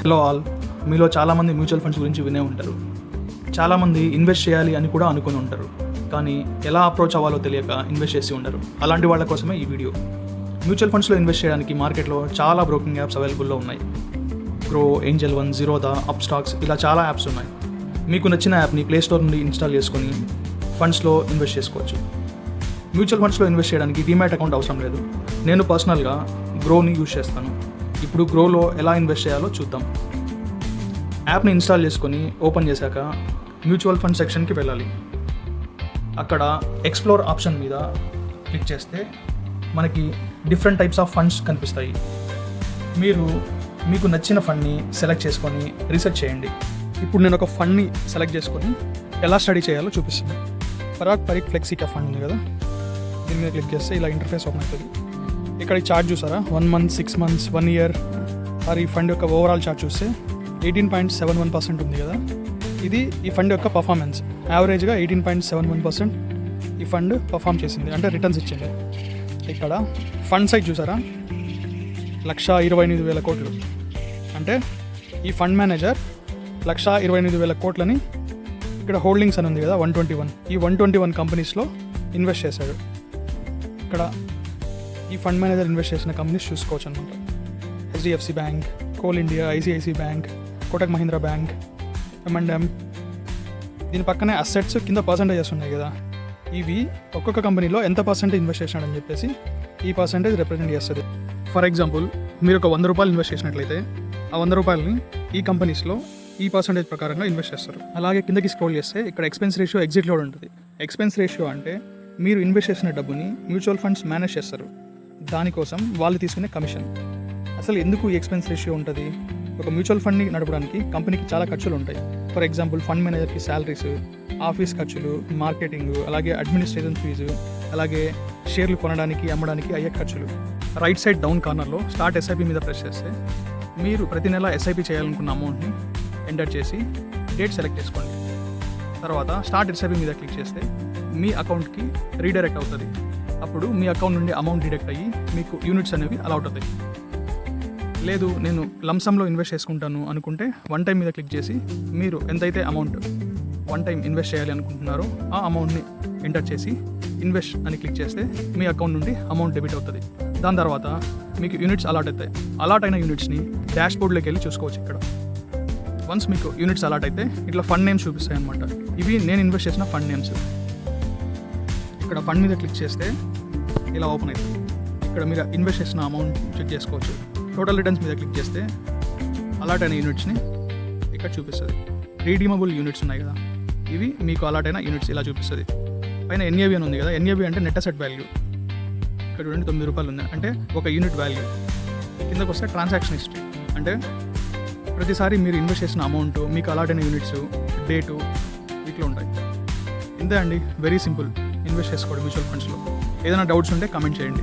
Hello all, మీలో చాలామంది mutual funds గురించి వినే ఉంటారు. చాలామంది ఇన్వెస్ట్ చేయాలి అని కూడా అనుకుని ఉంటారు, కానీ ఎలా అప్రోచ్ అవ్వాలో తెలియక ఇన్వెస్ట్ చేసి ఉండరు. అలాంటి వాళ్ళ కోసమే ఈ వీడియో. మ్యూచువల్ ఫండ్స్లో ఇన్వెస్ట్ చేయడానికి మార్కెట్లో చాలా బ్రోకింగ్ యాప్స్ అవైలబుల్లో ఉన్నాయి. Grow, Angel one, Zerodha, up stocks, ఇలా చాలా యాప్స్ ఉన్నాయి. మీకు నచ్చిన యాప్ని ప్లేస్టోర్ నుండి ఇన్స్టాల్ చేసుకొని ఫండ్స్లో ఇన్వెస్ట్ చేసుకోవచ్చు. మ్యూచువల్ ఫండ్స్లో ఇన్వెస్ట్ చేయడానికి డీమ్యాట్ అకౌంట్ అవసరం లేదు. నేను పర్సనల్గా గ్రోని యూజ్ చేస్తాను. ఇప్పుడు గ్రోలో ఎలా ఇన్వెస్ట్ చేయాలో చూద్దాం. యాప్ని ఇన్స్టాల్ చేసుకొని ఓపెన్ చేశాక మ్యూచువల్ ఫండ్ సెక్షన్కి వెళ్ళాలి. అక్కడ ఎక్స్ప్లోర్ ఆప్షన్ మీద క్లిక్ చేస్తే మనకి డిఫరెంట్ టైప్స్ ఆఫ్ ఫండ్స్ కనిపిస్తాయి. మీకు నచ్చిన ఫండ్ని సెలెక్ట్ చేసుకొని రీసెర్చ్ చేయండి. ఇప్పుడు నేను ఒక ఫండ్ని సెలెక్ట్ చేసుకొని ఎలా స్టడీ చేయాలో చూపిస్తాను. పరాగ్ పరీక్ ఫ్లెక్సీ ఫండ్ ఉంది కదా, దీని మీద క్లిక్ చేస్తే ఇలా ఇంటర్ఫేస్ ఓపెన్ అవుతుంది. ఇక్కడ ఈ చార్ట్ చూసారా, 1 month, 6 months, 1 year, మరి ఈ ఫండ్ యొక్క ఓవరాల్ చార్ట్ చూస్తే 18.71% ఉంది కదా. ఇది ఈ ఫండ్ యొక్క పర్ఫార్మెన్స్. యావరేజ్గా 18.71% ఈ ఫండ్ పర్ఫామ్ చేసింది, అంటే రిటర్న్స్ ఇచ్చింది. ఇక్కడ ఫండ్ సైజ్ చూసారా, 1,28,000 కోట్లు. అంటే ఈ ఫండ్ మేనేజర్ 1,28,000 కోట్లని ఇక్కడ హోల్డింగ్స్ అని ఉంది కదా 121, ఈ 121 కంపెనీస్లో ఇన్వెస్ట్ చేశాడు. ఇక్కడ ఈ ఫండ్ మేనేజర్ ఇన్వెస్ట్ చేసిన కంపెనీస్ చూసుకోవచ్చు అనమాట. HDFC bank, coal India, ICICI bank, Kotak Mahindra bank, M&M. దీని పక్కనే అసెట్స్ కింద పర్సంటేజెస్ ఉన్నాయి కదా, ఇవి ఒక్కొక్క కంపెనీలో ఎంత పర్సెంటేజ్ ఇన్వెస్ట్ చేసినాడని చెప్పేసి ఈ పర్సంటేజ్ రిప్రజెంట్ చేస్తుంది. ఫర్ ఎగ్జాంపుల్, మీరు ఒక 100 రూపాయలు ఇన్వెస్ట్ చేసినట్లయితే ఆ 100 రూపాయలని ఈ కంపెనీస్లో ఈ పర్సంటేజ్ ప్రకారంగా ఇన్వెస్ట్ చేస్తారు. అలాగే కిందకి స్క్రోల్ చేస్తే ఇక్కడ ఎక్స్పెన్స్ రేషియో, ఎగ్జిట్ లోడ్ ఉంటుంది. ఎక్స్పెన్స్ రేషియో అంటే మీరు ఇన్వెస్ట్ చేసిన డబ్బుని మ్యూచువల్ ఫండ్స్ మేనేజ్ చేస్తారు, దానికోసం వాళ్ళు తీసుకునే కమిషన్. అసలు ఎందుకు ఈ ఎక్స్పెన్స్ రేషియో ఉంటుంది? ఒక మ్యూచువల్ ఫండ్ని నడపడానికి కంపెనీకి చాలా ఖర్చులు ఉంటాయి. ఫర్ ఎగ్జాంపుల్, ఫండ్ మేనేజర్కి శాలరీస్, ఆఫీస్ ఖర్చులు, మార్కెటింగ్, అలాగే అడ్మినిస్ట్రేషన్ ఫీజు, అలాగే షేర్లు కొనడానికి, అమ్మడానికి అయ్యే ఖర్చులు. రైట్ సైడ్ డౌన్ కార్నర్లో స్టార్ట్ ఎస్ఐపి మీద ప్రెస్ చేస్తే మీరు ప్రతి నెల ఎస్ఐపి చేయాలనుకున్న అమౌంట్ని ఎంటర్ చేసి డేట్ సెలెక్ట్ చేసుకోండి. తర్వాత స్టార్ట్ ఎస్ఐపి మీద క్లిక్ చేస్తే మీ అకౌంట్కి రీడైరెక్ట్ అవుతుంది. అప్పుడు మీ అకౌంట్ నుండి అమౌంట్ డిడక్ట్ అయ్యి మీకు యూనిట్స్ అనేవి అలౌట్ అవుతాయి. లేదు, నేను లంసంలో ఇన్వెస్ట్ చేసుకుంటాను అనుకుంటే వన్ టైం మీద క్లిక్ చేసి మీరు ఎంతైతే అమౌంట్ వన్ టైం ఇన్వెస్ట్ చేయాలి అనుకుంటున్నారో ఆ అమౌంట్ని ఎంటర్ చేసి ఇన్వెస్ట్ అని క్లిక్ చేస్తే మీ అకౌంట్ నుండి అమౌంట్ డెబిట్ అవుతుంది. దాని తర్వాత మీకు యూనిట్స్ అలాట్ అవుతాయి. అలాట్ అయిన యూనిట్స్ని డాష్ బోర్డ్లోకి వెళ్ళి చూసుకోవచ్చు. ఇక్కడ వన్స్ మీకు యూనిట్స్ అలాట్ అయితే ఇట్లా ఫండ్ నేమ్స్ చూపిస్తాయి అనమాట. ఇవి నేను ఇన్వెస్ట్ చేసిన ఫండ్ నేమ్స్. ఇక్కడ ఫండ్ మీద క్లిక్ చేస్తే ఇలా ఓపెన్ అవుతుంది. ఇక్కడ మీరు ఇన్వెస్ట్ చేసిన అమౌంట్ చెక్ చేసుకోవచ్చు. టోటల్ రిటర్న్స్ మీద క్లిక్ చేస్తే అలాట్ అయిన యూనిట్స్ని ఇక్కడ చూపిస్తుంది. రీడీమబుల్ యూనిట్స్ ఉన్నాయి కదా, ఇవి మీకు అలాట్ అయిన యూనిట్స్ ఇలా చూపిస్తుంది. పైన NAV అని ఉంది కదా, NAV అంటే నెట్ అసెట్ వాల్యూ. ఇక్కడ చూడండి 9 రూపాయలు ఉంది, అంటే ఒక యూనిట్ వాల్యూ. కిందకు వస్తే ట్రాన్సాక్షన్ హిస్టరీ, అంటే ప్రతిసారి మీరు ఇన్వెస్ట్ చేసిన అమౌంట్, మీకు అలాట్ అయిన యూనిట్స్, డేటు, వీటిలో ఉంటాయి. ఇంతే అండి, వెరీ సింపుల్ ఇన్వెస్ట్ చేసుకోండి మ్యూచువల్ ఫండ్స్లో. ఏదైనా డౌట్స్ ఉంటే కామెంట్ చేయండి.